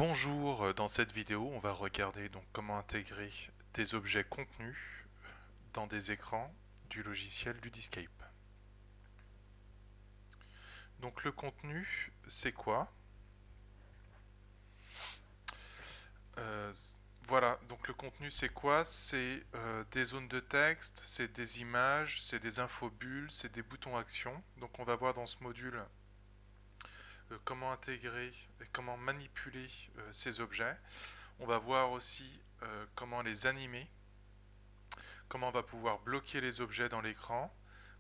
Bonjour, dans cette vidéo on va regarder donc comment intégrer des objets contenus dans des écrans du logiciel Ludiscape. Donc le contenu c'est quoi? Euh, voilà, donc le contenu c'est quoi? C'est des zones de texte, c'est des images, c'est des infobulles, c'est des boutons actions. Donc on va voir dans ce module comment intégrer et comment manipuler ces objets. On va voir aussi comment les animer, comment on va pouvoir bloquer les objets dans l'écran,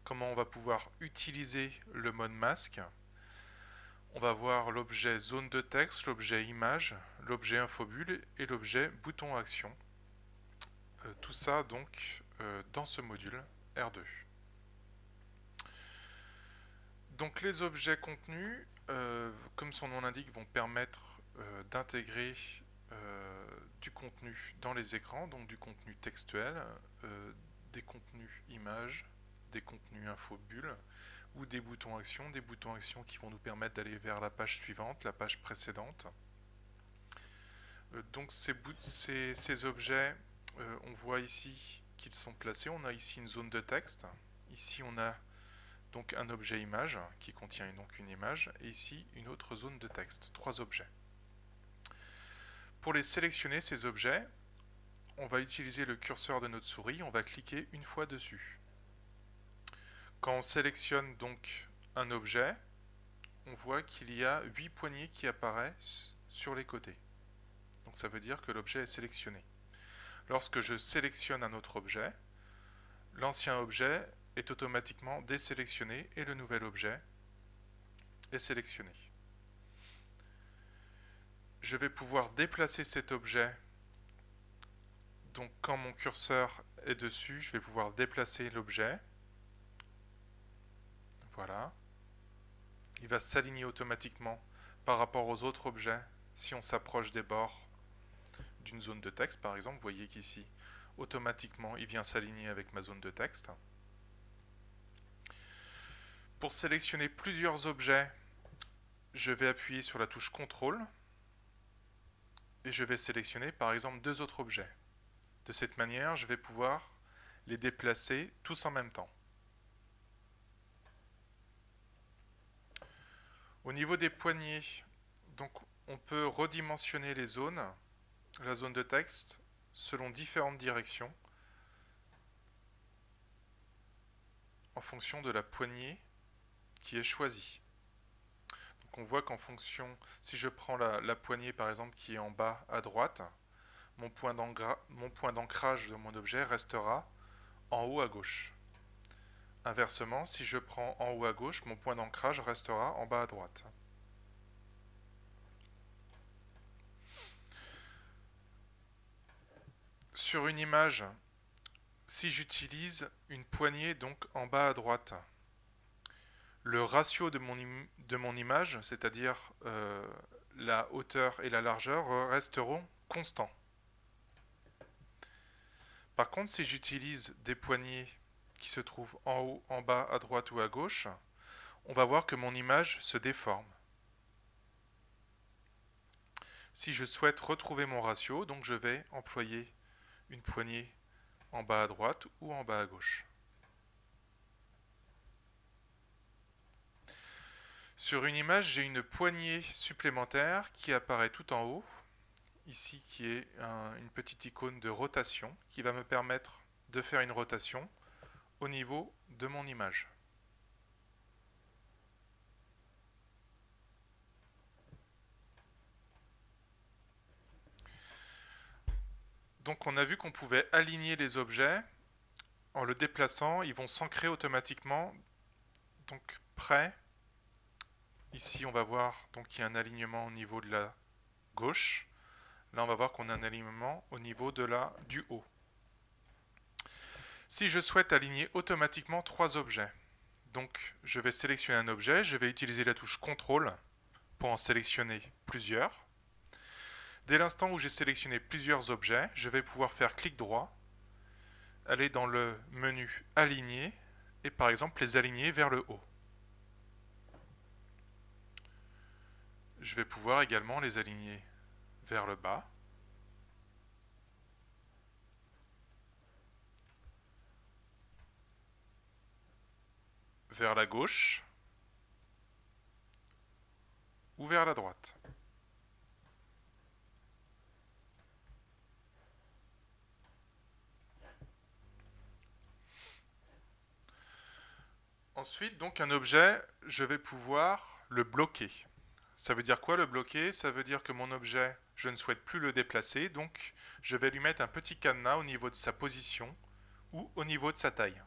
comment on va pouvoir utiliser le mode masque. On va voir l'objet zone de texte, l'objet image, l'objet infobulle et l'objet bouton action. Tout ça donc dans ce module R2. Donc les objets contenus, comme son nom l'indique, vont permettre d'intégrer du contenu dans les écrans, donc du contenu textuel, des contenus images, des contenus infobulles ou des boutons actions qui vont nous permettre d'aller vers la page suivante, la page précédente. Donc ces objets, on voit ici qu'ils sont placés. On a ici une zone de texte. Ici on a donc un objet image qui contient donc une image et ici une autre zone de texte, trois objets. Pour les sélectionner ces objets, on va utiliser le curseur de notre souris, on va cliquer une fois dessus. Quand on sélectionne donc un objet, on voit qu'il y a 8 poignées qui apparaissent sur les côtés. Donc ça veut dire que l'objet est sélectionné. Lorsque je sélectionne un autre objet, l'ancien objet est automatiquement désélectionné et le nouvel objet est sélectionné. Je vais pouvoir déplacer cet objet. Donc quand mon curseur est dessus, je vais pouvoir déplacer l'objet. Voilà. Il va s'aligner automatiquement par rapport aux autres objets si on s'approche des bords d'une zone de texte, par exemple. Vous voyez qu'ici, automatiquement, il vient s'aligner avec ma zone de texte. Pour sélectionner plusieurs objets, je vais appuyer sur la touche CTRL et je vais sélectionner par exemple deux autres objets. De cette manière, je vais pouvoir les déplacer tous en même temps. Au niveau des poignées, donc on peut redimensionner les zones, la zone de texte, selon différentes directions, en fonction de la poignée qui est choisie. Donc on voit qu'en fonction, si je prends la poignée par exemple qui est en bas à droite, mon point d'ancrage de mon objet restera en haut à gauche. Inversement, si je prends en haut à gauche, mon point d'ancrage restera en bas à droite. Sur une image, si j'utilise une poignée donc en bas à droite, le ratio de mon image, c'est-à-dire la hauteur et la largeur, resteront constants. Par contre, si j'utilise des poignées qui se trouvent en haut, en bas, à droite ou à gauche, on va voir que mon image se déforme. Si je souhaite retrouver mon ratio, donc je vais employer une poignée en bas à droite ou en bas à gauche. Sur une image, j'ai une poignée supplémentaire qui apparaît tout en haut, ici qui est une petite icône de rotation qui va me permettre de faire une rotation au niveau de mon image. Donc on a vu qu'on pouvait aligner les objets en le déplaçant, ils vont s'ancrer automatiquement donc près. Ici on va voir donc qu'il y a un alignement au niveau de la gauche. Là on va voir qu'on a un alignement au niveau du haut. Si je souhaite aligner automatiquement trois objets, donc je vais sélectionner un objet, je vais utiliser la touche CTRL pour en sélectionner plusieurs. Dès l'instant où j'ai sélectionné plusieurs objets, je vais pouvoir faire clic droit, aller dans le menu Aligner et par exemple les aligner vers le haut. Je vais pouvoir également les aligner vers le bas, vers la gauche ou vers la droite. Ensuite, donc un objet, je vais pouvoir le bloquer. Ça veut dire quoi le bloquer? Ça veut dire que mon objet, je ne souhaite plus le déplacer, donc je vais lui mettre un petit cadenas au niveau de sa position ou au niveau de sa taille.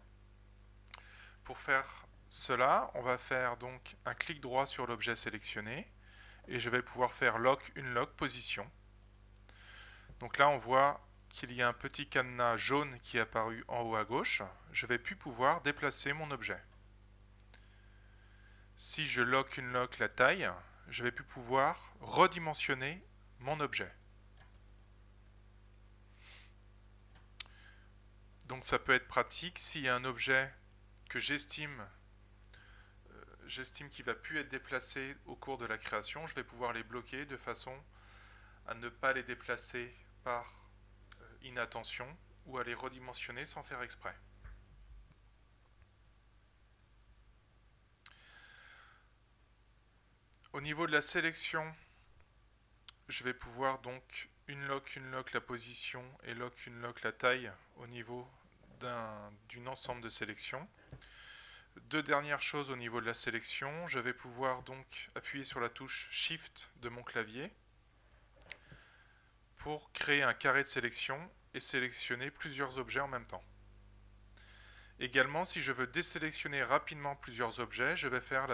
Pour faire cela, on va faire donc un clic droit sur l'objet sélectionné et je vais pouvoir faire lock, unlock, position. Donc là, on voit qu'il y a un petit cadenas jaune qui est apparu en haut à gauche. Je ne vais plus pouvoir déplacer mon objet. Si je lock, unlock la taille, je vais plus pouvoir redimensionner mon objet. Donc ça peut être pratique s'il y a un objet que j'estime qu'il ne va plus être déplacé au cours de la création, je vais pouvoir les bloquer de façon à ne pas les déplacer par inattention ou à les redimensionner sans faire exprès. Au niveau de la sélection, je vais pouvoir donc unlock la position et lock, unlock la taille au niveau d'une ensemble de sélections. Deux dernières choses au niveau de la sélection, je vais pouvoir donc appuyer sur la touche Shift de mon clavier pour créer un carré de sélection et sélectionner plusieurs objets en même temps. Également, si je veux désélectionner rapidement plusieurs objets, je vais faire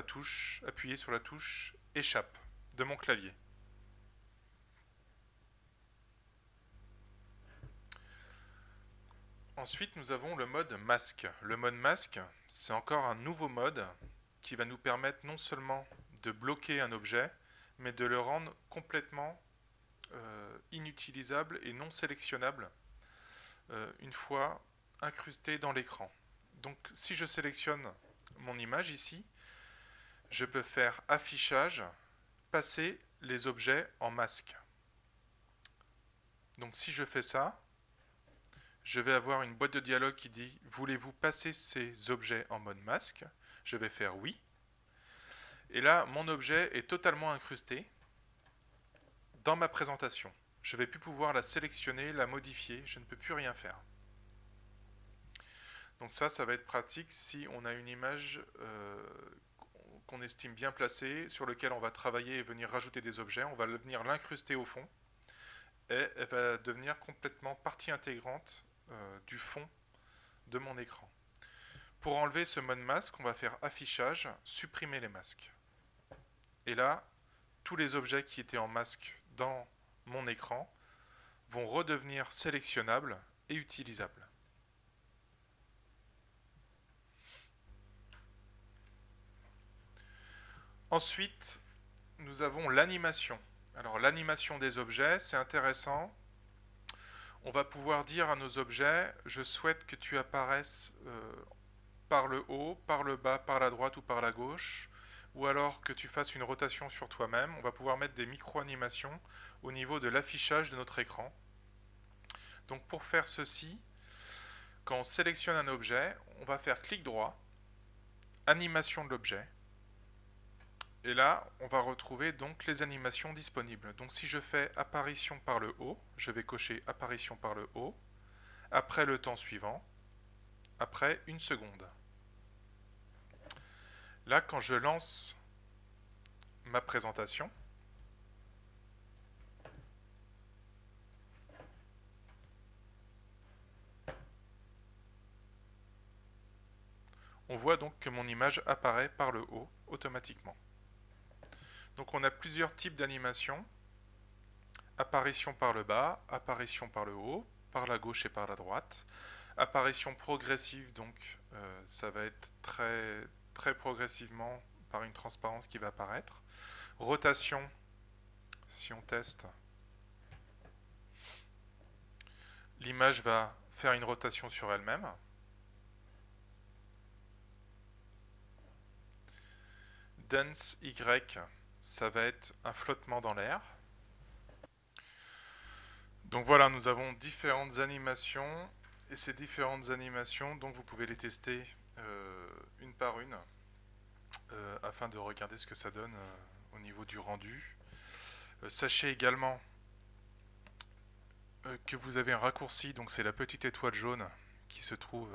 appuyer sur la touche Échappe de mon clavier. Ensuite, nous avons le mode masque. Le mode masque, c'est encore un nouveau mode qui va nous permettre non seulement de bloquer un objet, mais de le rendre complètement inutilisable et non sélectionnable une fois incrusté dans l'écran. Donc si je sélectionne mon image ici, je peux faire affichage, passer les objets en masque. Donc si je fais ça, je vais avoir une boîte de dialogue qui dit « Voulez-vous passer ces objets en mode masque ?» Je vais faire « Oui ». Et là, mon objet est totalement incrusté dans ma présentation. Je ne vais plus pouvoir la sélectionner, la modifier, je ne peux plus rien faire. Donc ça va être pratique si on a une image qu'on estime bien placée, sur laquelle on va travailler et venir rajouter des objets. On va venir l'incruster au fond et elle va devenir complètement partie intégrante du fond de mon écran. Pour enlever ce mode masque, on va faire affichage, supprimer les masques. Et là, tous les objets qui étaient en masque dans mon écran vont redevenir sélectionnables et utilisables. Ensuite, nous avons l'animation. Alors l'animation des objets, c'est intéressant. On va pouvoir dire à nos objets, je souhaite que tu apparaisses par le haut, par le bas, par la droite ou par la gauche, ou alors que tu fasses une rotation sur toi-même. On va pouvoir mettre des micro-animations au niveau de l'affichage de notre écran. Donc pour faire ceci, quand on sélectionne un objet, on va faire clic droit, animation de l'objet, et là, on va retrouver donc les animations disponibles. Donc si je fais apparition par le haut, je vais cocher apparition par le haut, après le temps suivant, après 1 seconde. Là, quand je lance ma présentation, on voit donc que mon image apparaît par le haut automatiquement. Donc on a plusieurs types d'animations. Apparition par le bas, apparition par le haut, par la gauche et par la droite. Apparition progressive, donc ça va être très progressivement par une transparence qui va apparaître. Rotation, si on teste, l'image va faire une rotation sur elle-même. Dance Y, ça va être un flottement dans l'air. Donc voilà, nous avons différentes animations, et ces différentes animations, donc vous pouvez les tester une par une, afin de regarder ce que ça donne au niveau du rendu. Sachez également que vous avez un raccourci, donc c'est la petite étoile jaune qui se trouve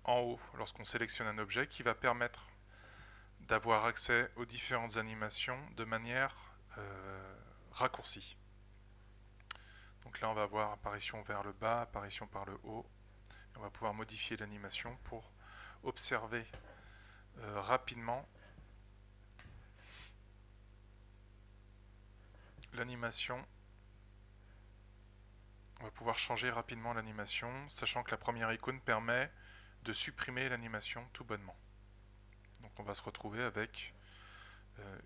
en haut lorsqu'on sélectionne un objet, qui va permettre d'avoir accès aux différentes animations de manière raccourcie. Donc là on va voir apparition vers le bas, apparition par le haut. On va pouvoir modifier l'animation pour observer rapidement l'animation. On va pouvoir changer rapidement l'animation, sachant que la première icône permet de supprimer l'animation tout bonnement. Donc on va se retrouver avec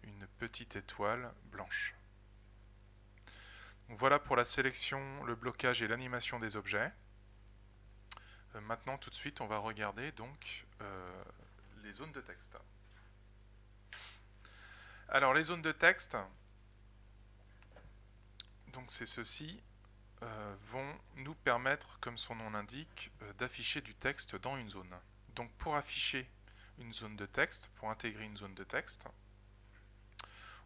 une petite étoile blanche. Donc voilà pour la sélection, le blocage et l'animation des objets. Maintenant tout de suite on va regarder donc les zones de texte. Alors les zones de texte, donc c'est ceci, vont nous permettre, comme son nom l'indique, d'afficher du texte dans une zone. Donc pour afficher une zone de texte, pour intégrer une zone de texte,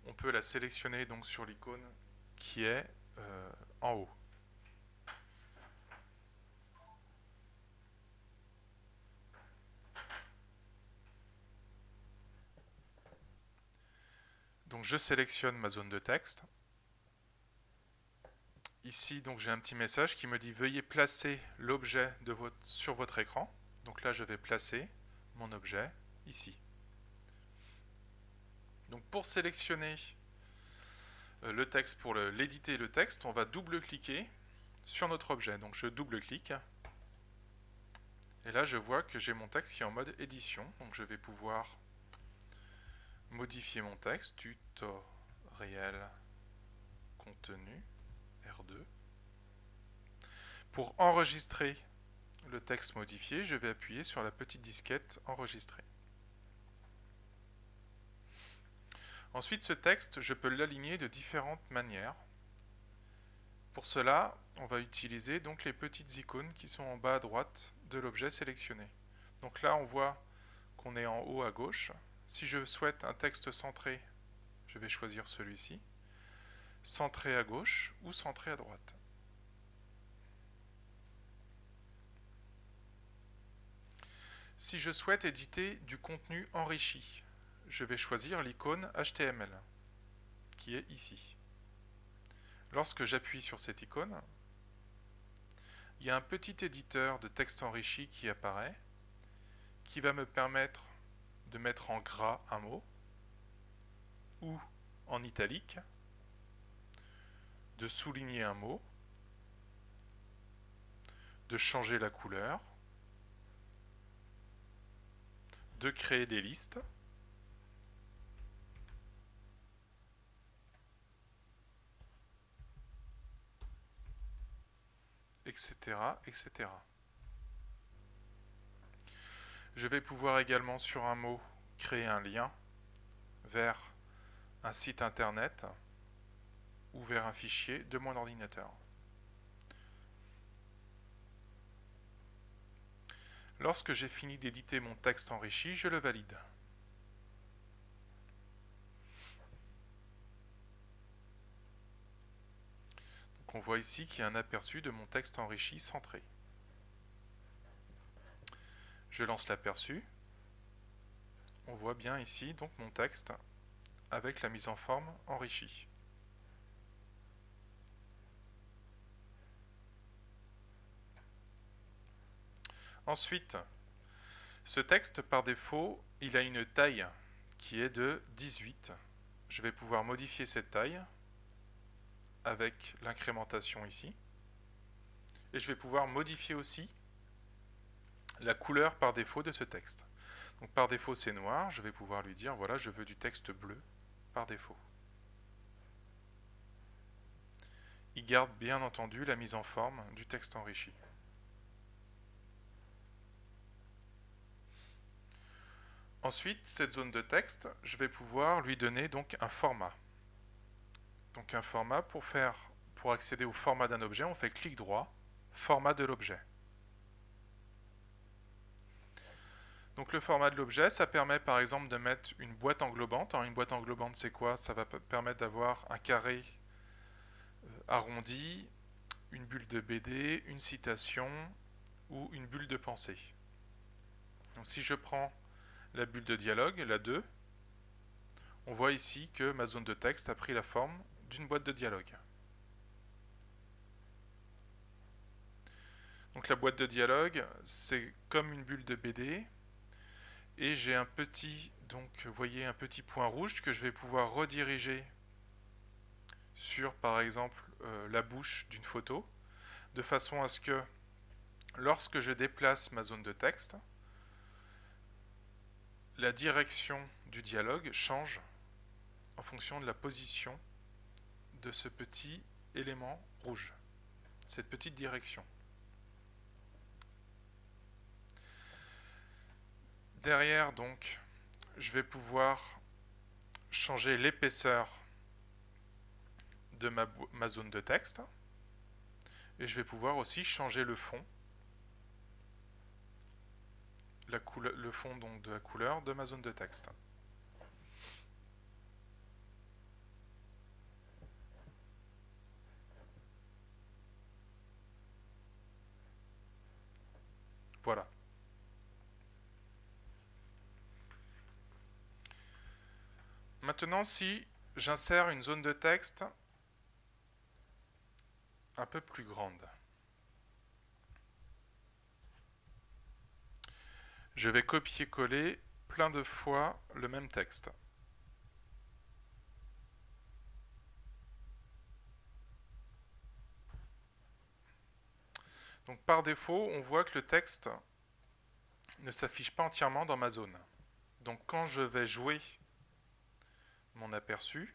on peut la sélectionner donc sur l'icône qui est en haut. Donc je sélectionne ma zone de texte. Ici, donc j'ai un petit message qui me dit veuillez placer l'objet sur votre écran. Donc là, je vais placer mon objet ici. Donc pour sélectionner le texte, pour l'éditer le texte, on va double-cliquer sur notre objet. Donc je double-clique. Et là, je vois que j'ai mon texte qui est en mode édition. Donc je vais pouvoir modifier mon texte, tutoriel contenu R2. Pour enregistrer le texte modifié, je vais appuyer sur la petite disquette enregistrer. Ensuite, ce texte, je peux l'aligner de différentes manières. Pour cela, on va utiliser donc les petites icônes qui sont en bas à droite de l'objet sélectionné. Donc là, on voit qu'on est en haut à gauche. Si je souhaite un texte centré, je vais choisir celui-ci. Centré à gauche ou centré à droite. Si je souhaite éditer du contenu enrichi, je vais choisir l'icône HTML, qui est ici. Lorsque j'appuie sur cette icône, il y a un petit éditeur de texte enrichi qui apparaît, qui va me permettre de mettre en gras un mot, ou en italique, de souligner un mot, de changer la couleur, de créer des listes, etc., etc. Je vais pouvoir également, sur un mot, créer un lien vers un site internet ou vers un fichier de mon ordinateur. Lorsque j'ai fini d'éditer mon texte enrichi, je le valide. Donc on voit ici qu'il y a un aperçu de mon texte enrichi centré. Je lance l'aperçu. On voit bien ici donc mon texte avec la mise en forme enrichie. Ensuite, ce texte par défaut, il a une taille qui est de 18. Je vais pouvoir modifier cette taille avec l'incrémentation ici. Et je vais pouvoir modifier aussi la couleur par défaut de ce texte. Donc par défaut c'est noir, je vais pouvoir lui dire voilà, je veux du texte bleu par défaut. Il garde bien entendu la mise en forme du texte enrichi. Ensuite, cette zone de texte, je vais pouvoir lui donner donc un format. Donc un format pour faire pour accéder au format d'un objet, on fait clic droit, format de l'objet. Donc le format de l'objet, ça permet par exemple de mettre une boîte englobante. Alors une boîte englobante, c'est quoi? Ça va permettre d'avoir un carré arrondi, une bulle de BD, une citation ou une bulle de pensée. Donc si je prends la bulle de dialogue, la 2, on voit ici que ma zone de texte a pris la forme d'une boîte de dialogue. Donc la boîte de dialogue, c'est comme une bulle de BD, et j'ai un petit, donc vous voyez un petit point rouge que je vais pouvoir rediriger sur par exemple la bouche d'une photo, de façon à ce que lorsque je déplace ma zone de texte, la direction du dialogue change en fonction de la position de ce petit élément rouge, cette petite direction. Derrière, donc, je vais pouvoir changer l'épaisseur de ma zone de texte, et je vais pouvoir aussi changer le fond, le fond donc de la couleur de ma zone de texte. Voilà. Maintenant, si j'insère une zone de texte un peu plus grande, je vais copier-coller plein de fois le même texte. Donc par défaut, on voit que le texte ne s'affiche pas entièrement dans ma zone. Donc quand je vais jouer mon aperçu,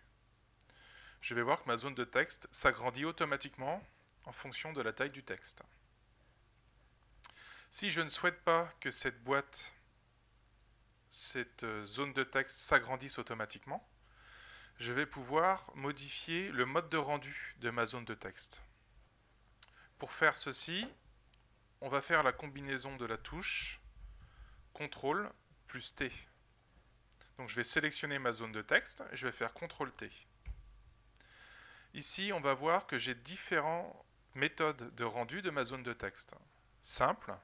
je vais voir que ma zone de texte s'agrandit automatiquement en fonction de la taille du texte. Si je ne souhaite pas que cette zone de texte s'agrandisse automatiquement, je vais pouvoir modifier le mode de rendu de ma zone de texte. Pour faire ceci, on va faire la combinaison de la touche CTRL plus T. Donc je vais sélectionner ma zone de texte et je vais faire CTRL T. Ici, on va voir que j'ai différentes méthodes de rendu de ma zone de texte. Simple,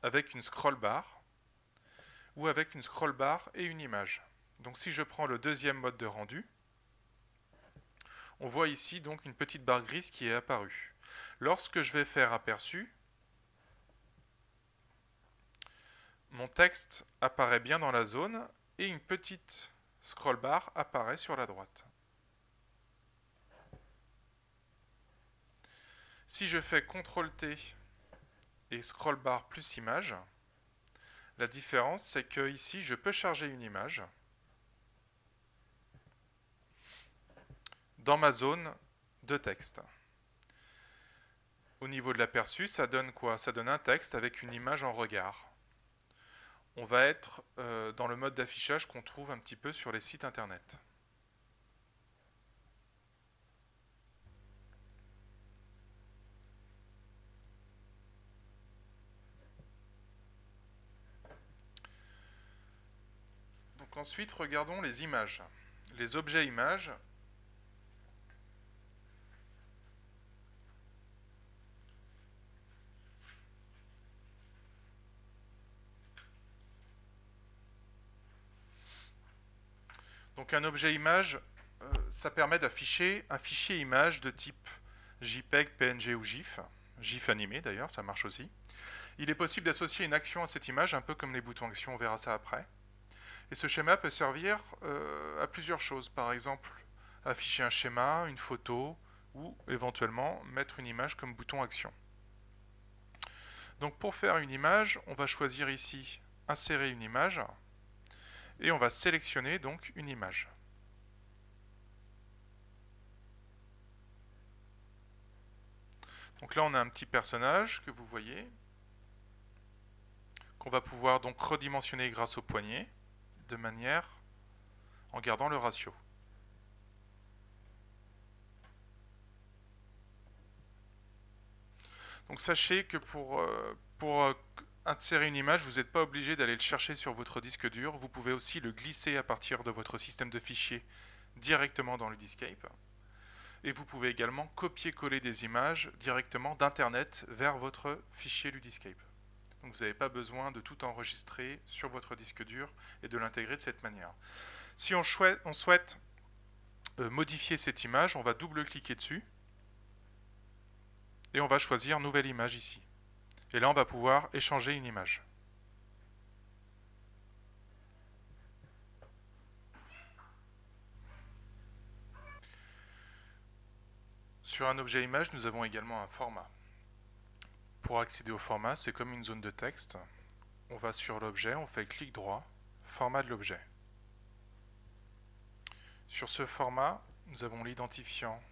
avec une scroll bar, ou avec une scroll bar et une image. Donc si je prends le deuxième mode de rendu, on voit ici donc une petite barre grise qui est apparue. Lorsque je vais faire aperçu, mon texte apparaît bien dans la zone et une petite scroll bar apparaît sur la droite. Si je fais CTRL-T et scroll bar plus image, la différence c'est que ici je peux charger une image dans ma zone de texte. Au niveau de l'aperçu, ça donne quoi? Ça donne un texte avec une image en regard. On va être dans le mode d'affichage qu'on trouve un petit peu sur les sites internet. Donc ensuite, regardons les images. Les objets images. Donc un objet image, ça permet d'afficher un fichier image de type JPEG, PNG ou GIF. GIF animé d'ailleurs, ça marche aussi. Il est possible d'associer une action à cette image, un peu comme les boutons action, on verra ça après. Et ce schéma peut servir à plusieurs choses. Par exemple, afficher un schéma, une photo, ou éventuellement mettre une image comme bouton action. Donc pour faire une image, on va choisir ici insérer une image et on va sélectionner donc une image. Donc là on a un petit personnage que vous voyez qu'on va pouvoir donc redimensionner grâce au poignet de manière en gardant le ratio. Donc sachez que pour insérer une image, vous n'êtes pas obligé d'aller le chercher sur votre disque dur. Vous pouvez aussi le glisser à partir de votre système de fichiers directement dans le Discape. Et vous pouvez également copier-coller des images directement d'Internet vers votre fichier Ludiscape. Donc vous n'avez pas besoin de tout enregistrer sur votre disque dur et de l'intégrer de cette manière. Si on souhaite modifier cette image, on va double-cliquer dessus et on va choisir Nouvelle image ici. Et là, on va pouvoir échanger une image. Sur un objet image, nous avons également un format. Pour accéder au format, c'est comme une zone de texte. On va sur l'objet, on fait clic droit, format de l'objet. Sur ce format, nous avons l'identifiant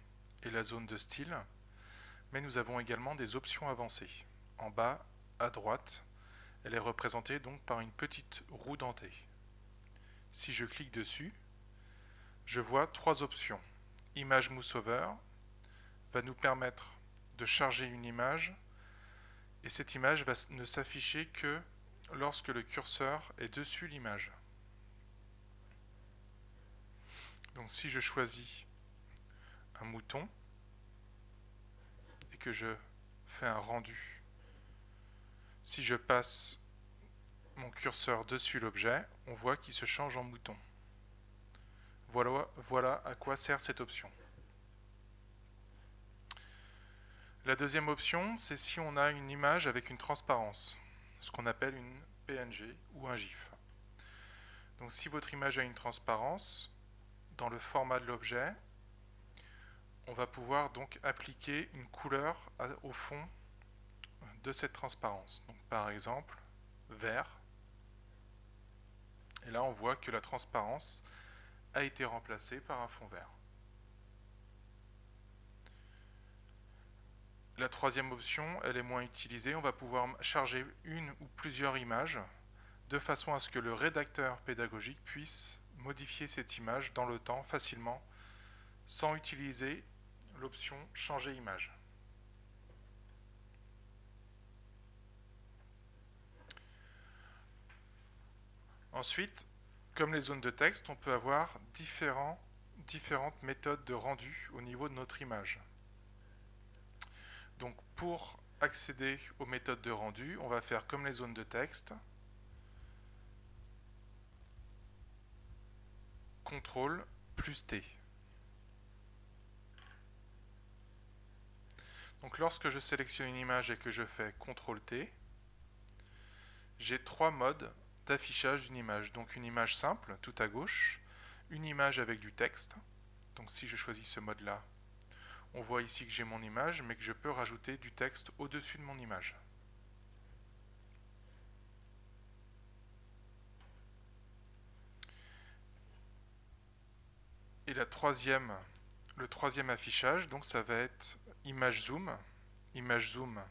et la zone de style, mais nous avons également des options avancées. En bas, à droite, elle est représentée donc par une petite roue dentée. Si je clique dessus, je vois trois options. Image Moveover va nous permettre de charger une image et cette image va ne s'afficher que lorsque le curseur est dessus l'image. Donc si je choisis un mouton et que je fais un rendu, si je passe mon curseur dessus l'objet, on voit qu'il se change en mouton. Voilà à quoi sert cette option. La deuxième option, c'est si on a une image avec une transparence, ce qu'on appelle une PNG ou un GIF. Donc si votre image a une transparence, dans le format de l'objet, on va pouvoir donc appliquer une couleur au fond de cette transparence. Donc par exemple, vert. Et là, on voit que la transparence a été remplacée par un fond vert. La troisième option, elle est moins utilisée. On va pouvoir charger une ou plusieurs images de façon à ce que le rédacteur pédagogique puisse modifier cette image dans le temps facilement sans utiliser l'option changer image. Ensuite, comme les zones de texte, on peut avoir différentes méthodes de rendu au niveau de notre image. Donc pour accéder aux méthodes de rendu, on va faire comme les zones de texte, CTRL plus T. Donc lorsque je sélectionne une image et que je fais CTRL T, j'ai trois modes d'affichage d'une image. Donc une image simple, tout à gauche, une image avec du texte. Donc si je choisis ce mode-là, on voit ici que j'ai mon image, mais que je peux rajouter du texte au-dessus de mon image. Et le troisième affichage, donc ça va être image zoom. Image zoom,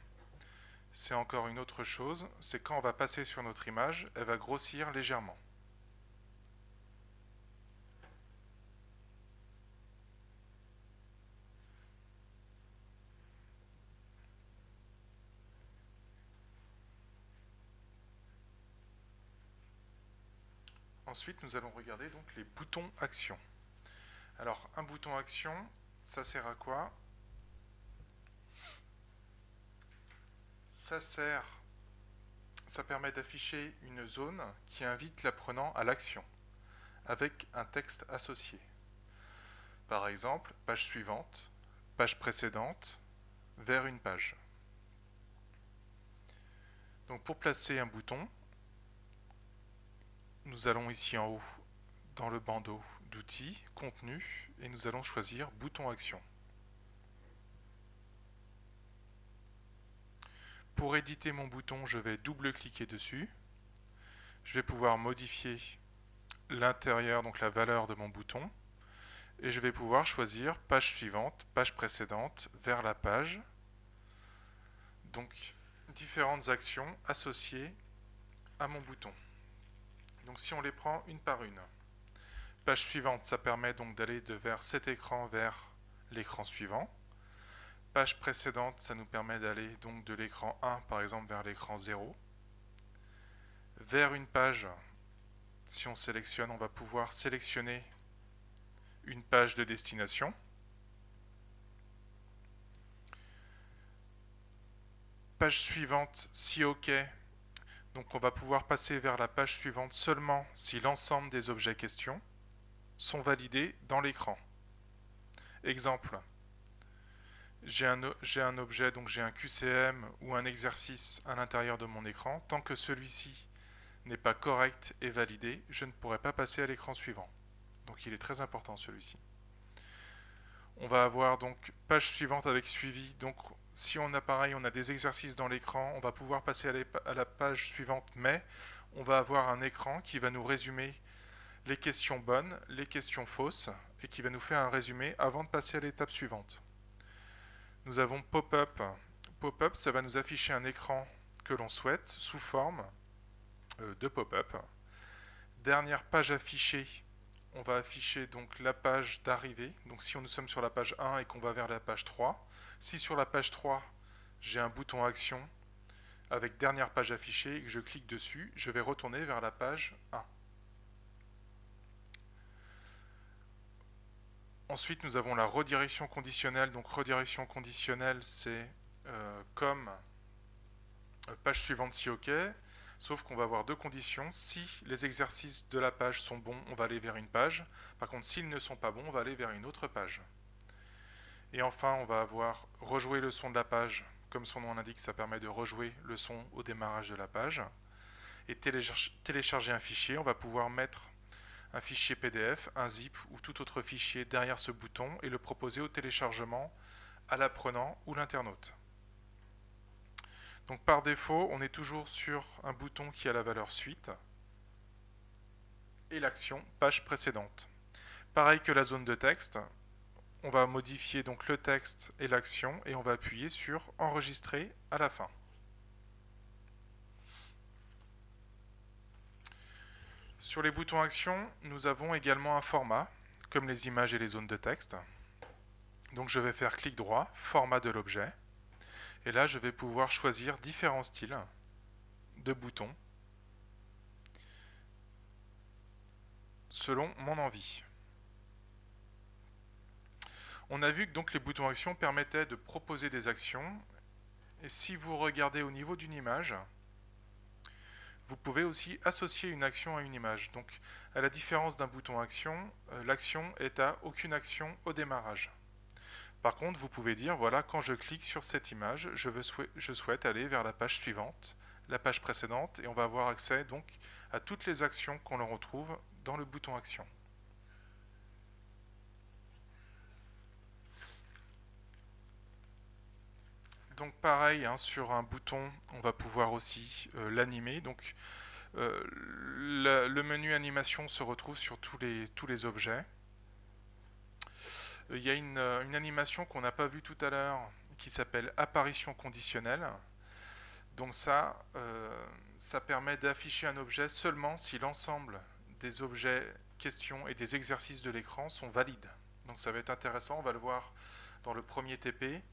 c'est encore une autre chose, c'est quand on va passer sur notre image, elle va grossir légèrement. Ensuite, nous allons regarder donc les boutons action. Alors, un bouton action, ça sert à quoi? Ça permet d'afficher une zone qui invite l'apprenant à l'action, avec un texte associé. Par exemple, page suivante, page précédente, vers une page. Donc pour placer un bouton, nous allons ici en haut dans le bandeau d'outils, contenu, et nous allons choisir bouton action. Pour éditer mon bouton, je vais double-cliquer dessus. Je vais pouvoir modifier l'intérieur, donc la valeur de mon bouton, et je vais pouvoir choisir page suivante, page précédente, vers la page. Donc différentes actions associées à mon bouton. Donc si on les prend une par une. Page suivante, ça permet donc d'aller vers cet écran vers l'écran suivant. page précédente, ça nous permet d'aller donc de l'écran 1 par exemple vers l'écran 0. Vers une page, si on sélectionne, on va pouvoir sélectionner une page de destination. Page suivante, si OK, donc on va pouvoir passer vers la page suivante seulement si l'ensemble des objets questions sont validés dans l'écran. Exemple, j'ai un objet, donc j'ai un QCM ou un exercice à l'intérieur de mon écran. Tant que celui-ci n'est pas correct et validé, je ne pourrai pas passer à l'écran suivant. Donc il est très important celui-ci. On va avoir donc page suivante avec suivi. Donc si on a pareil, on a des exercices dans l'écran, on va pouvoir passer à la page suivante, mais on va avoir un écran qui va nous résumer les questions bonnes, les questions fausses, et qui va nous faire un résumé avant de passer à l'étape suivante. Nous avons pop-up. Pop-up, ça va nous afficher un écran que l'on souhaite sous forme de pop-up. Dernière page affichée, on va afficher donc la page d'arrivée. Donc si nous sommes sur la page 1 et qu'on va vers la page 3, si sur la page 3, j'ai un bouton action avec dernière page affichée et que je clique dessus, je vais retourner vers la page 1. Ensuite, nous avons la redirection conditionnelle. Donc redirection conditionnelle, c'est comme page suivante si OK, sauf qu'on va avoir deux conditions. Si les exercices de la page sont bons, on va aller vers une page. Par contre, s'ils ne sont pas bons, on va aller vers une autre page. Et enfin, on va avoir rejouer le son de la page. Comme son nom l'indique, ça permet de rejouer le son au démarrage de la page. Et télécharger un fichier, on va pouvoir mettre un fichier PDF, un zip ou tout autre fichier derrière ce bouton et le proposer au téléchargement à l'apprenant ou l'internaute. Donc par défaut, on est toujours sur un bouton qui a la valeur suite et l'action page précédente. Pareil que la zone de texte, on va modifier donc le texte et l'action et on va appuyer sur enregistrer à la fin. Sur les boutons action, nous avons également un format, comme les images et les zones de texte. Donc je vais faire clic droit, format de l'objet. Et là, je vais pouvoir choisir différents styles de boutons selon mon envie. On a vu que donc les boutons action permettaient de proposer des actions. Et si vous regardez au niveau d'une image, vous pouvez aussi associer une action à une image. Donc, à la différence d'un bouton action, l'action est à aucune action au démarrage. Par contre, vous pouvez dire, voilà, quand je clique sur cette image, je souhaite aller vers la page suivante, la page précédente, et on va avoir accès donc à toutes les actions qu'on retrouve dans le bouton action. Donc pareil, hein, sur un bouton, on va pouvoir aussi l'animer. Donc le menu animation se retrouve sur tous les objets. Il y a une animation qu'on n'a pas vue tout à l'heure qui s'appelle apparition conditionnelle. Donc ça permet d'afficher un objet seulement si l'ensemble des objets questions et des exercices de l'écran sont valides. Donc ça va être intéressant, on va le voir dans le premier TP.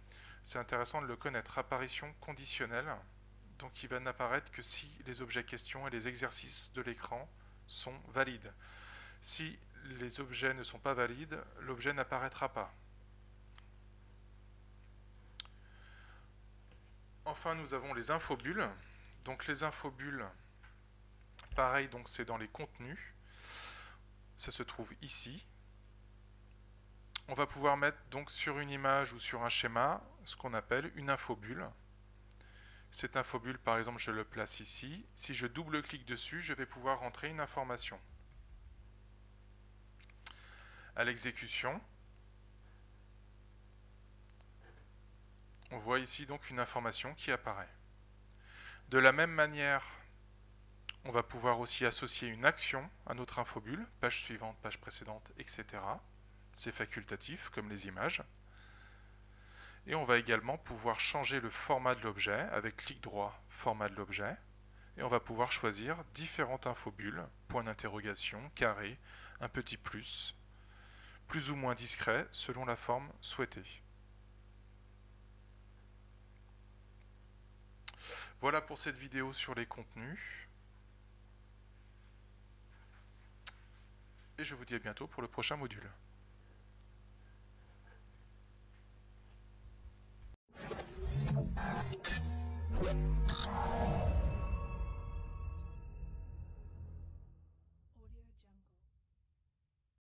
C'est intéressant de le connaître, apparition conditionnelle. Donc il va n'apparaître que si les objets questions et les exercices de l'écran sont valides. Si les objets ne sont pas valides, l'objet n'apparaîtra pas. Enfin, nous avons les infobulles. Donc les infobulles, pareil, donc c'est dans les contenus. Ça se trouve ici. On va pouvoir mettre donc sur une image ou sur un schéma ce qu'on appelle une infobulle. Cette infobulle, par exemple, je le place ici. Si je double-clique dessus, je vais pouvoir rentrer une information. À l'exécution, on voit ici donc une information qui apparaît. De la même manière, on va pouvoir aussi associer une action à notre infobulle, page suivante, page précédente, etc. C'est facultatif, comme les images. Et on va également pouvoir changer le format de l'objet avec clic droit, format de l'objet. Et on va pouvoir choisir différentes infobulles, point d'interrogation, carré, un petit plus ou moins discret selon la forme souhaitée. Voilà pour cette vidéo sur les contenus. Et je vous dis à bientôt pour le prochain module.